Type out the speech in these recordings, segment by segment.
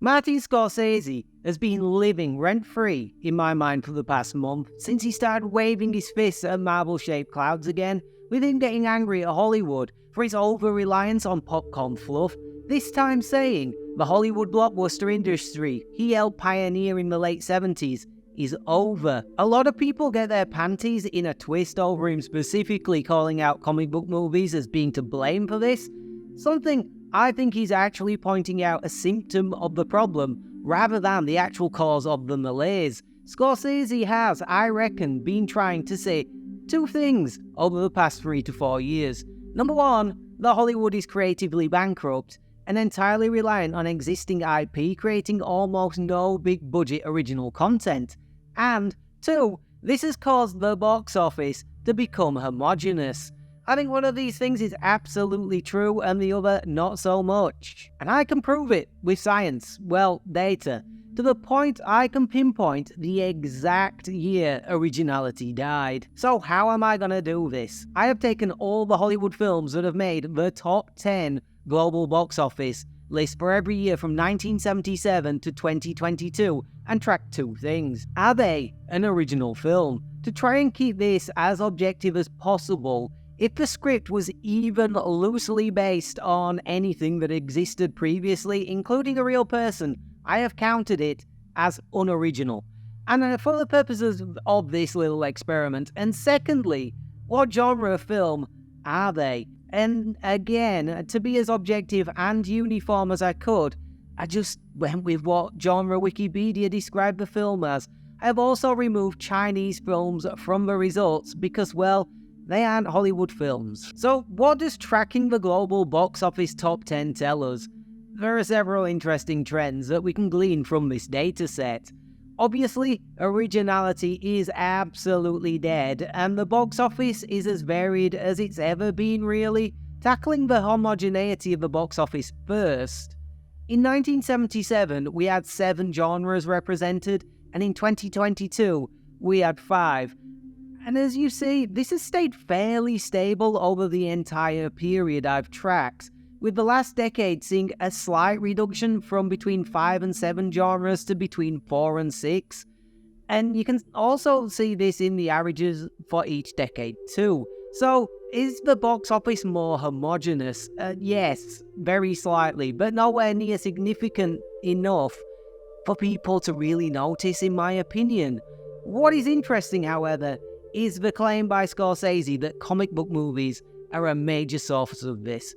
Martin Scorsese has been living rent-free in my mind for the past month, since he started waving his fists at marble-shaped clouds again, with him getting angry at Hollywood for its over-reliance on popcorn fluff, this time saying the Hollywood blockbuster industry he helped pioneer in the late 70s is over. A lot of people get their panties in a twist over him specifically calling out comic book movies as being to blame for this, something I think he's actually pointing out a symptom of the problem rather than the actual cause of the malaise. Scorsese has, I reckon, been trying to say two things over the past 3 to 4 years. Number one, that Hollywood is creatively bankrupt and entirely reliant on existing IP, creating almost no big budget original content. And two, this has caused the box office to become homogenous. I think one of these things is absolutely true and the other not so much. And I can prove it with science, well, data, to the point I can pinpoint the exact year Originality died. So how am I gonna do this? I have taken all the Hollywood films that have made the top 10 global box office list for every year from 1977 to 2022 and tracked two things. Are they an original film? To try and keep this as objective as possible, if the script was even loosely based on anything that existed previously, including a real person, I have counted it as unoriginal. And for the purposes of this little experiment, and secondly, what genre of film are they? And again, to be as objective and uniform as I could, I just went with what genre Wikipedia described the film as. I have also removed Chinese films from the results because, well, they aren't Hollywood films. So what does tracking the global box office top 10 tell us? There are several interesting trends that we can glean from this dataset. Obviously, originality is absolutely dead, and the box office is as varied as it's ever been, really. Tackling the homogeneity of the box office first. In 1977, we had 7 genres represented, and in 2022, we had 5. And as you see, this has stayed fairly stable over the entire period I've tracked, with the last decade seeing a slight reduction from between 5 and 7 genres to between 4 and 6. And you can also see this in the averages for each decade too. So, is the box office more homogenous? Yes, very slightly, but nowhere near significant enough for people to really notice, in my opinion. What is interesting, however, is the claim by Scorsese that comic book movies are a major source of this.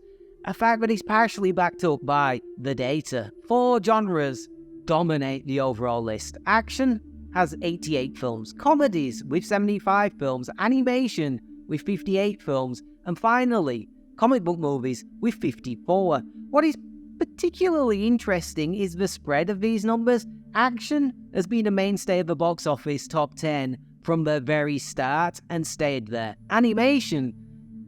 A fact that is partially backed up by the data. 4 genres dominate the overall list. Action has 88 films, comedies with 75 films, animation with 58 films, and finally, comic book movies with 54. What is particularly interesting is the spread of these numbers. Action has been a mainstay of the box office top 10 from the very start and stayed there. Animation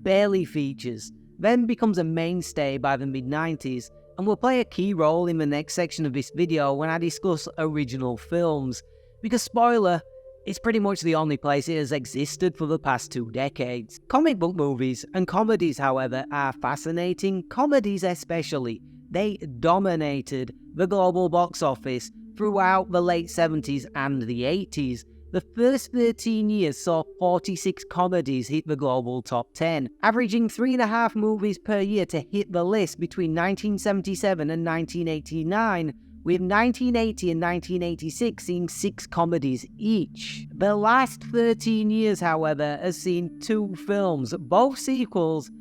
barely features, then becomes a mainstay by the mid-90s, and will play a key role in the next section of this video when I discuss original films, because spoiler, it's pretty much the only place it has existed for the past 2 decades. Comic book movies and comedies, however, are fascinating, comedies especially. They dominated the global box office throughout the late 70s and the 80s. The first 13 years saw 46 comedies hit the global top 10, averaging 3.5 movies per year to hit the list between 1977 and 1989, with 1980 and 1986 seeing 6 comedies each. The last 13 years, however, has seen 2 films, both sequels,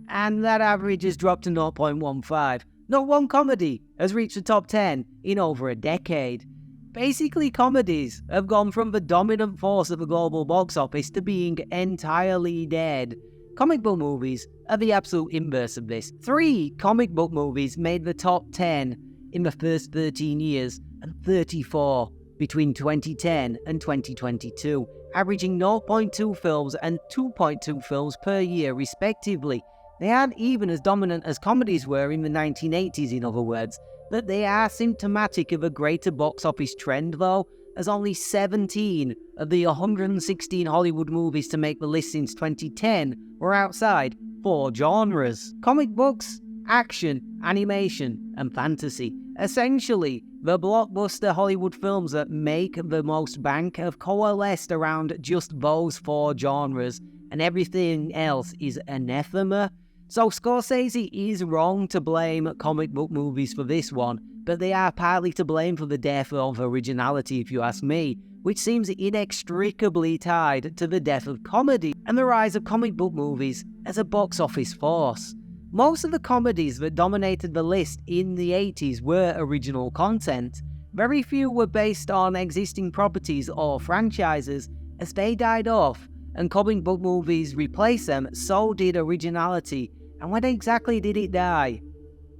and that average has dropped to 0.15. Not one comedy has reached the top 10 in over a decade. Basically, comedies have gone from the dominant force of the global box office to being entirely dead. Comic book movies are the absolute inverse of this. 3 comic book movies made the top 10 in the first 13 years, and 34 between 2010 and 2022, averaging 0.2 films and 2.2 films per year respectively. They aren't even as dominant as comedies were in the 1980s, in other words. But they are symptomatic of a greater box office trend though, as only 17 of the 116 Hollywood movies to make the list since 2010 were outside 4 genres: comic books, action, animation, and fantasy. Essentially, the blockbuster Hollywood films that make the most bank have coalesced around just those 4 genres, and everything else is anathema. So Scorsese is wrong to blame comic book movies for this one, but they are partly to blame for the death of originality, if you ask me, which seems inextricably tied to the death of comedy and the rise of comic book movies as a box office force. Most of the comedies that dominated the list in the 80s were original content. Very few were based on existing properties or franchises, as they died off, and comic book movies replaced them, so did originality. And when exactly did it die?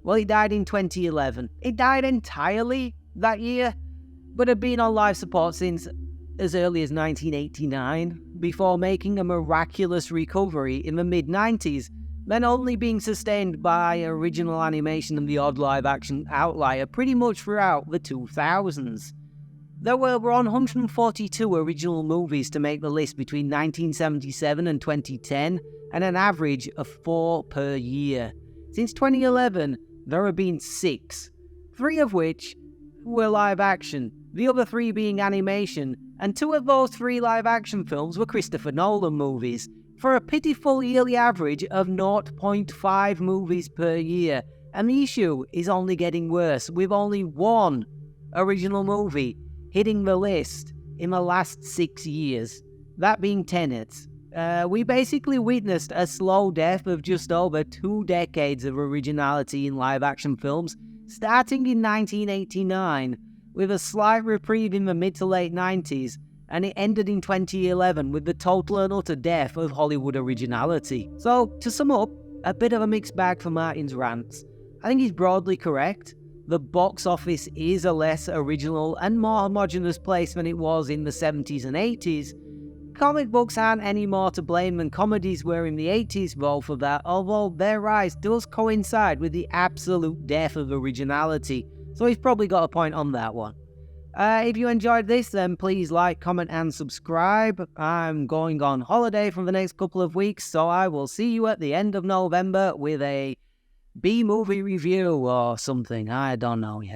Well, it died in 2011. It died entirely that year, but had been on life support since as early as 1989, before making a miraculous recovery in the mid-90s, then only being sustained by original animation and the odd live-action outlier pretty much throughout the 2000s. There were 142 original movies to make the list between 1977 and 2010, and an average of 4 per year. Since 2011, there have been 6, 3 of which were live-action, the other 3 being animation, and 2 of those 3 live-action films were Christopher Nolan movies, for a pitiful yearly average of 0.5 movies per year. And the issue is only getting worse, with only 1 original movie hitting the list in the last 6 years, that being Tenet. We basically witnessed a slow death of just over 2 decades of originality in live-action films, starting in 1989, with a slight reprieve in the mid to late 90s, and it ended in 2011 with the total and utter death of Hollywood originality. So, to sum up, a bit of a mixed bag for Martin's rants. I think he's broadly correct. The box office is a less original and more homogenous place than it was in the 70s and 80s. Comic books aren't any more to blame than comedies were in the 80s though for that, although their rise does coincide with the absolute death of originality, so he's probably got a point on that one. If you enjoyed this, then please like, comment and subscribe. I'm going on holiday for the next couple of weeks, so I will see you at the end of November with a B-movie review or something. I don't know yet.